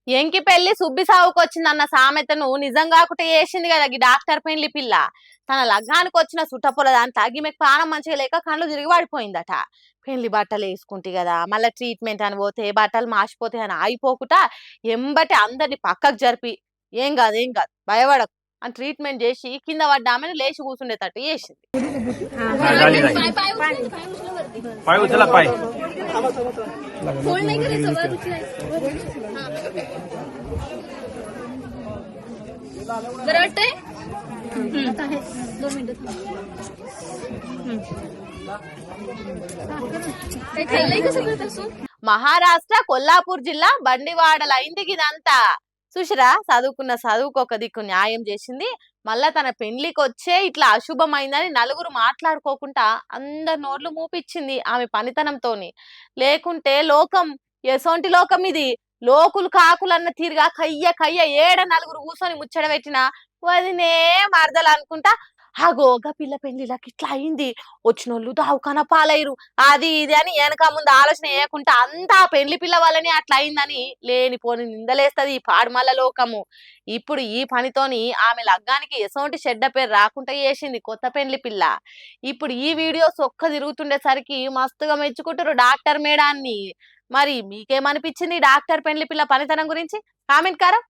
ఎంకి పెళ్లి సుబ్బి సావుకు వచ్చిందన్న సామెతను నిజం కాకుండా చేసింది కదా ఈ డాక్టర్ పెళ్లి పిల్ల. తన లగ్నానికి వచ్చిన సుట్టపొల దాంట్లో ఈమెకు ప్రాణం మంచిగా లేక కళ్ళు తిరిగి పడిపోయిందట. పెళ్లి బట్టలు వేసుకుంటే కదా మళ్ళీ ట్రీట్మెంట్ అని పోతే బట్టలు మాసిపోతాయి అని ఆగిపోకుండా ఎంబటి అందరిని పక్కకు జరిపి ఏం కాదు భయపడకు అని ట్రీట్మెంట్ చేసి కింద పడ్డ ఆమెను లేచి కూర్చుండేటట్టు చేసింది. మహారాష్ట్ర కొల్లాపూర్ జిల్లా బండివాడల అయింది ఇదంతా. చూసిరా, చదువుకున్న చదువుకు ఒక దిక్కు న్యాయం చేసింది, మళ్ళా తన పెళ్లికి వచ్చే ఇట్లా అశుభమైందని నలుగురు మాట్లాడుకోకుండా అందరి నోర్లు మూపిచ్చింది ఆమె పనితనంతోని. లేకుంటే లోకం ఎసొంటి లోకం ఇది, లోకులు కాకులన్న తీరుగా కయ్య కయ్య ఏడ నలుగురు కూర్చొని ముచ్చట పెట్టిన వదినే మరదలు అనుకుంటా ఆగోగా పిల్ల పెళ్లిళ్ళకి ఇట్లా అయింది, వచ్చినోళ్ళు దావుకన పాలయ్యరు, అది ఇది అని వెనక ముందు ఆలోచన చేయకుండా అంతా పెళ్లి పిల్ల వల్లనే అట్లా అయిందని లేనిపోని నిందలేస్తది ఈ పాడుమల్ల లోకము. ఇప్పుడు ఈ పనితోని ఆమె లగ్గానికి ఎసోంటి చెడ్డ పేరు రాకుండా చేసింది కొత్త పెళ్లి పిల్ల. ఇప్పుడు ఈ వీడియోస్ ఒక్క తిరుగుతుండేసరికి మస్తుగా మెచ్చుకుంటారు డాక్టర్ మేడాన్ని. మరి మీకేమనిపించింది డాక్టర్ పెళ్లి పిల్ల పనితనం గురించి? కామెంట్ కారా.